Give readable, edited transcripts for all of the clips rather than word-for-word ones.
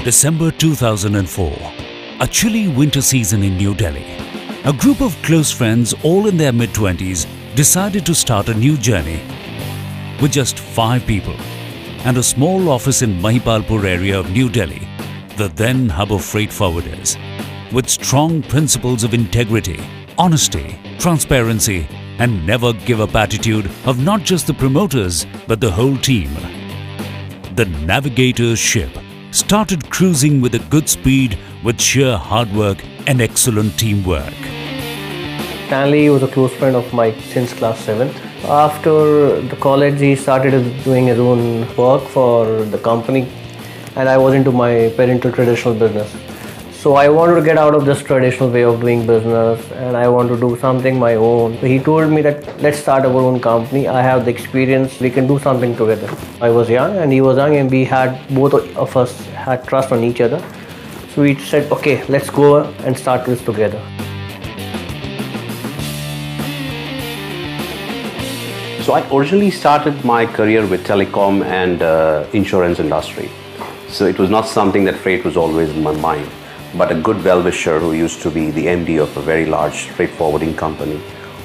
December 2004, a chilly winter season in New Delhi. A group of close friends, all in their mid-20s, decided to start a new journey. With just 5 people and a small office in Mahipalpur area of New Delhi, the then hub of freight forwarders, with strong principles of integrity, honesty, transparency, and never give up attitude of not just the promoters but the whole team. The Navigators ship started cruising with a good speed with sheer hard work and excellent teamwork. Stanley was a close friend of mine since class 7th. After the college, he started doing his own work for the company, and I was into my parental traditional business. So I wanted to get out of this traditional way of doing business and I want to do something my own. So he told me that let's start our own company. I have the experience, we can do something together. I was young and he was young, and we had, both of us had trust on each other. So we said, okay, let's go and start this together. So I originally started my career with telecom and insurance industry. So it was not something that freight was always in my mind. But a good well-wisher who used to be the MD of a very large freight forwarding company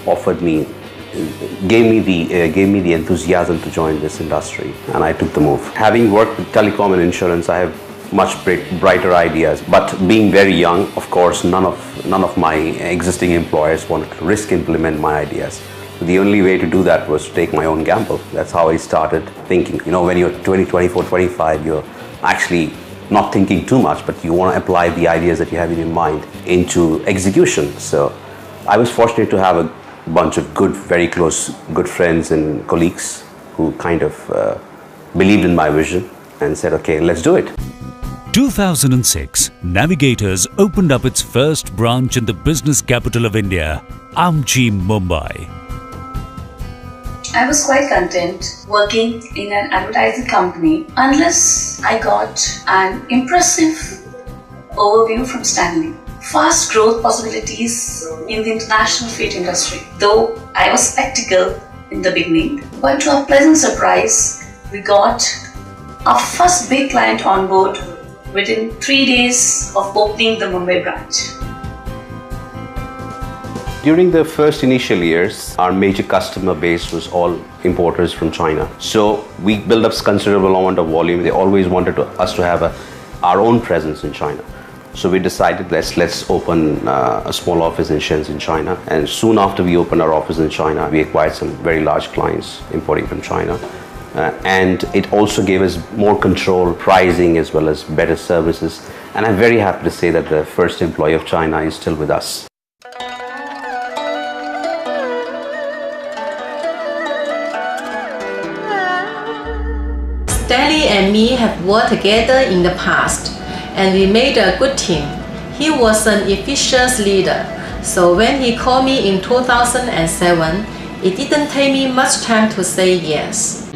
gave me the enthusiasm to join this industry, and I took the move. Having worked with telecom and insurance, I have much brighter ideas. But being very young, of course, none of my existing employers wanted to risk implement my ideas. So the only way to do that was to take my own gamble. That's how I started thinking. You know, when you're 20, 24, 25, you're actually not thinking too much, but you want to apply the ideas that you have in your mind into execution. So I was fortunate to have a bunch of very close good friends and colleagues who kind of believed in my vision and said, okay, let's do it. 2006, Navigators opened up its first branch in the business capital of India, Amchi, Mumbai. I was quite content working in an advertising company unless I got an impressive overview from Stanley. Fast growth possibilities in the international freight industry. Though I was skeptical in the beginning, but to our pleasant surprise, we got our first big client on board within 3 days of opening the Mumbai branch. During the first initial years, our major customer base was all importers from China. So we built up considerable amount of volume. They always wanted us to have our own presence in China. So we decided let's open a small office in Shenzhen, China. And soon after we opened our office in China, we acquired some very large clients importing from China. And it also gave us more control, pricing, as well as better services. And I'm very happy to say that the first employee of China is still with us. Stanley and me have worked together in the past, and we made a good team. He was an efficient leader, so when he called me in 2007, it didn't take me much time to say yes.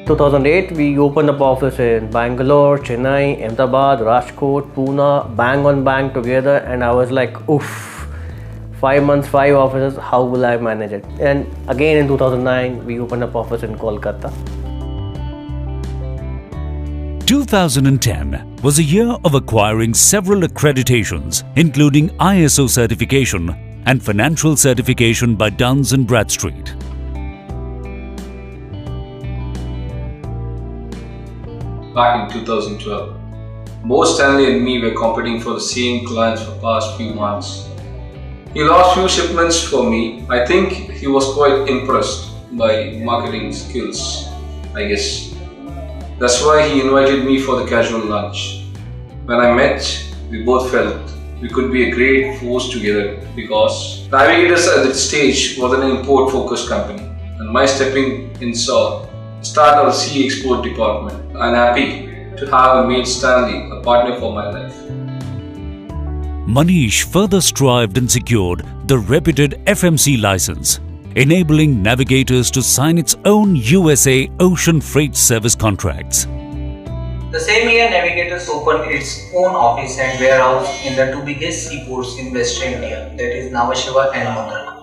In 2008, we opened up office in Bangalore, Chennai, Ahmedabad, Rajkot, Pune, bang on bang together, and I was like, oof, 5 months, 5 offices, how will I manage it? And again in 2009, we opened up office in Kolkata. 2010 was a year of acquiring several accreditations, including ISO certification and financial certification by Duns & Bradstreet. Back in 2012, both Stanley and me were competing for the same clients for the past few months. He lost few shipments for me. I think he was quite impressed by marketing skills, I guess. That's why he invited me for the casual lunch. When I met, we both felt we could be a great force together because Navigators at that stage was an import-focused company, and my stepping in saw start our sea export department. I'm happy to have made Stanley a partner for my life. Manish further strived and secured the reputed FMC license, enabling Navigators to sign its own USA ocean freight service contracts. The same year, Navigators opened its own office and warehouse in the two biggest seaports in Western India, that is Nhava Sheva and Mundra.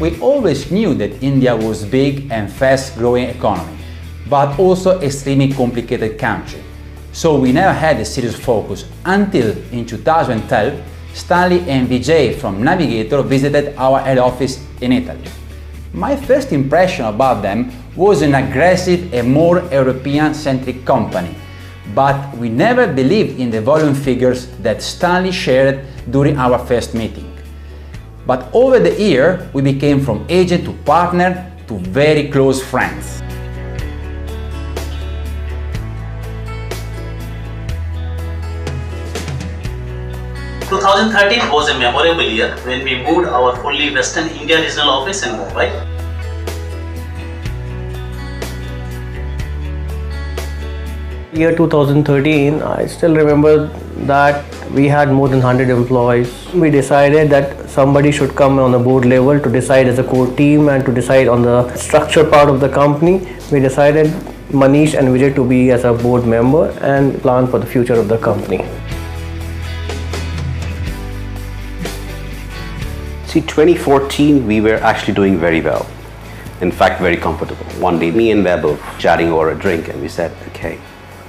We always knew that India was a big and fast-growing economy, but also extremely complicated country. So we never had a serious focus until in 2012, Stanley and Vijay from Navigator visited our head office in Italy. My first impression about them was an aggressive and more European-centric company, but we never believed in the volume figures that Stanley shared during our first meeting. But over the year, we became from agent to partner to very close friends. In 2013 was a memorable year when we moved our fully Western India regional office in Mumbai. Year 2013, I still remember that we had more than 100 employees. We decided that somebody should come on the board level to decide as a core team and to decide on the structure part of the company. We decided Manish and Vijay to be as a board member and plan for the future of the company. See, 2014, we were actually doing very well. In fact, very comfortable. One day, me and Vaibhav chatting over a drink, and we said, okay,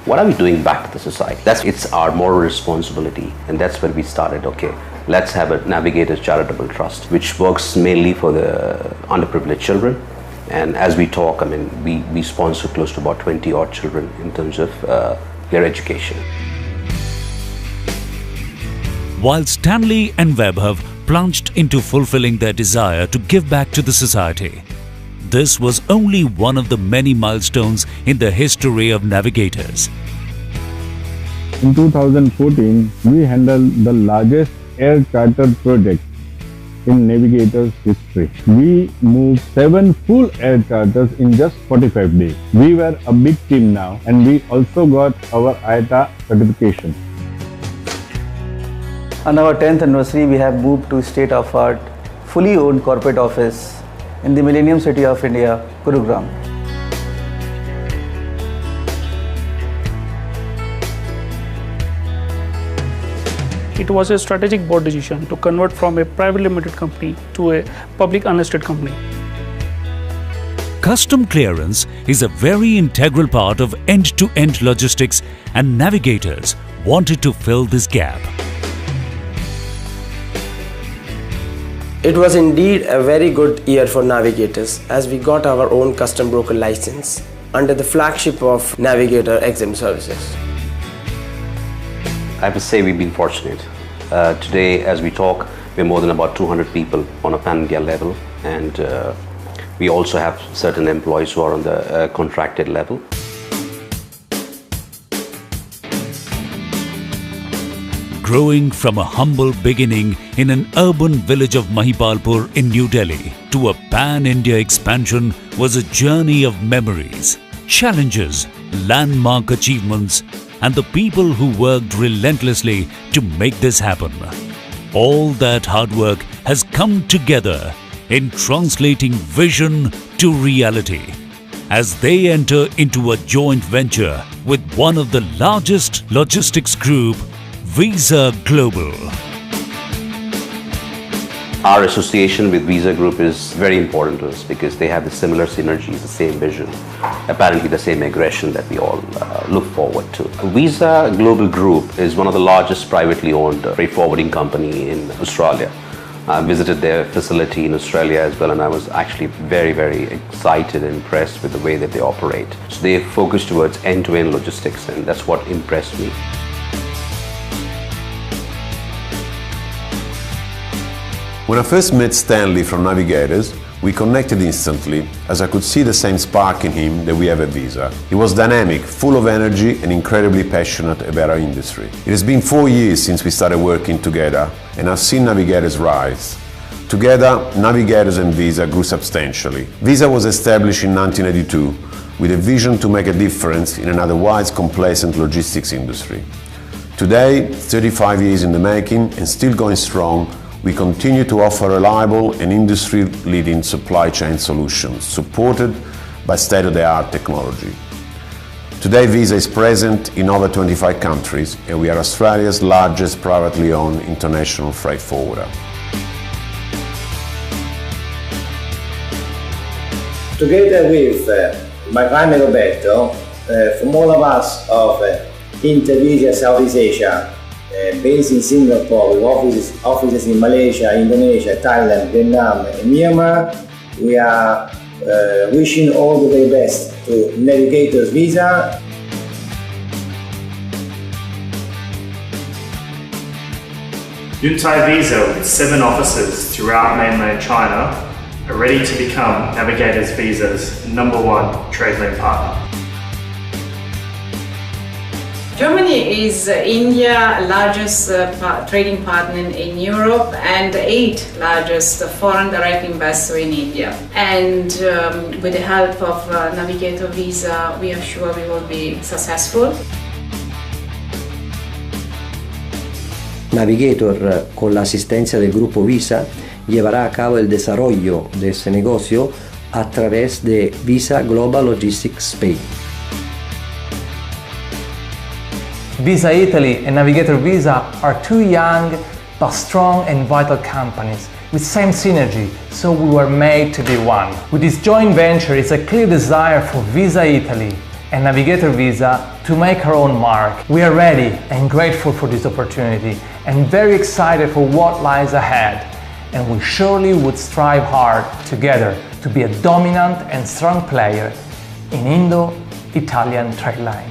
what are we doing back to the society? It's our moral responsibility, and that's when we started, okay, let's have a Navigators Charitable Trust, which works mainly for the underprivileged children. And as we talk, I mean, we sponsor close to about 20 odd children in terms of their education. While Stanley and Vaibhav plunged into fulfilling their desire to give back to the society, this was only one of the many milestones in the history of Navigators. In 2014, we handled the largest air charter project in Navigators history. We moved 7 full air charters in just 45 days. We were a big team now, and we also got our IATA certification. On our 10th anniversary, we have moved to state-of-the-art, fully owned corporate office in the Millennium City of India, Gurugram. It was a strategic board decision to convert from a private limited company to a public unlisted company. Custom clearance is a very integral part of end-to-end logistics, and Navigators wanted to fill this gap. It was indeed a very good year for Navigators as we got our own custom broker license under the flagship of Navigator Exempt Services. I have to say we've been fortunate. Today, as we talk, we're more than about 200 people on a pan-India level, and we also have certain employees who are on the contracted level. Growing from a humble beginning in an urban village of Mahipalpur in New Delhi to a pan-India expansion was a journey of memories, challenges, landmark achievements, and the people who worked relentlessly to make this happen. All that hard work has come together in translating vision to reality as they enter into a joint venture with one of the largest logistics group, Visa Global. Our association with Visa Group is very important to us because they have the similar synergies, the same vision, apparently the same aggression that we all look forward to. Visa Global Group is one of the largest privately owned freight forwarding company in Australia. I visited their facility in Australia as well, and I was actually very, very excited and impressed with the way that they operate. So they focus towards end-to-end logistics, and that's what impressed me. When I first met Stanley from Navigators, we connected instantly as I could see the same spark in him that we have at Visa. He was dynamic, full of energy and incredibly passionate about our industry. It has been 4 years since we started working together, and I've seen Navigators rise. Together, Navigators and Visa grew substantially. Visa was established in 1982 with a vision to make a difference in an otherwise complacent logistics industry. Today, 35 years in the making and still going strong, we continue to offer reliable and industry-leading supply chain solutions supported by state-of-the-art technology. Today, Visa is present in over 25 countries and we are Australia's largest privately owned international freight forwarder. Together with my partner Roberto, from all of us of Intervisa Southeast Asia, based in Singapore with offices in Malaysia, Indonesia, Thailand, Vietnam and Myanmar, we are wishing all the very best to Navigators Visa. Yuntai Visa, with 7 offices throughout mainland China, are ready to become Navigators Visa's #1 trade lane partner. Germany is India's largest trading partner in Europe and 8th largest foreign direct investor in India. And with the help of Navigator Visa, we are sure we will be successful. Navigator, con la asistencia del grupo Visa, llevará a cabo el desarrollo de ese negocio a través de Visa Global Logistics Spain. Visa Italy and Navigator Visa are 2 young but strong and vital companies with same synergy, so we were made to be one. With this joint venture, it's a clear desire for Visa Italy and Navigator Visa to make our own mark. We are ready and grateful for this opportunity and very excited for what lies ahead. And we surely would strive hard together to be a dominant and strong player in Indo-Italian trade line.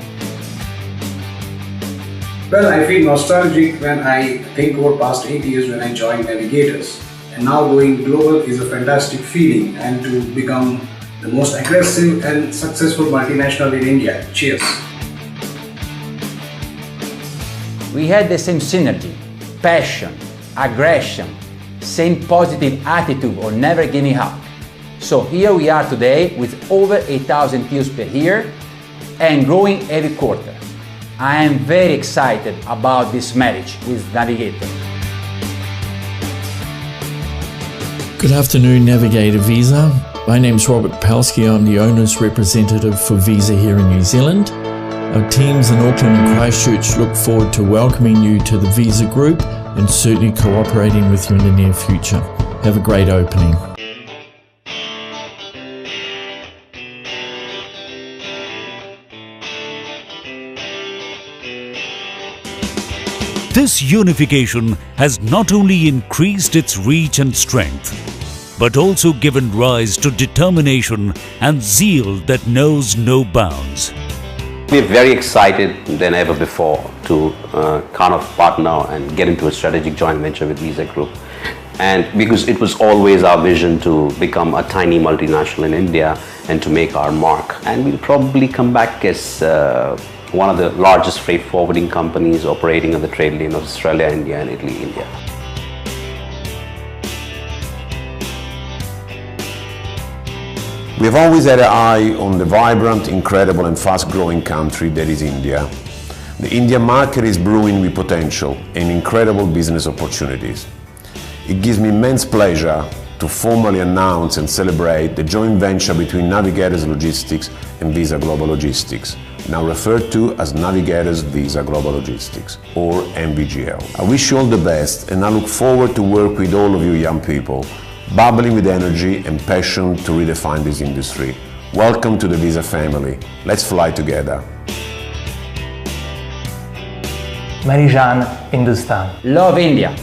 Well, I feel nostalgic when I think over past 8 years when I joined Navigators. And now going global is a fantastic feeling, and to become the most aggressive and successful multinational in India. Cheers! We had the same synergy, passion, aggression, same positive attitude of never giving up. So here we are today with over 8,000 TEUs per year and growing every quarter. I am very excited about this marriage with Navigator. Good afternoon, Navigator Visa. My name's Robert Palsky. I'm the owner's representative for Visa here in New Zealand. Our teams in Auckland and Christchurch look forward to welcoming you to the Visa Group and certainly cooperating with you in the near future. Have a great opening. This unification has not only increased its reach and strength, but also given rise to determination and zeal that knows no bounds. We're very excited than ever before to kind of partner and get into a strategic joint venture with Visa Group. And because it was always our vision to become a tiny multinational in India and to make our mark. And we'll probably come back as one of the largest freight forwarding companies operating on the trade lane of Australia, India and Italy, India. We have always had an eye on the vibrant, incredible and fast-growing country that is India. The Indian market is brewing with potential and incredible business opportunities. It gives me immense pleasure to formally announce and celebrate the joint venture between Navigators Logistics and Visa Global Logistics, now referred to as Navigators Visa Global Logistics, or NVGL. I wish you all the best and I look forward to work with all of you young people, bubbling with energy and passion to redefine this industry. Welcome to the Visa family. Let's fly together. Marijan, Hindustan. Love India.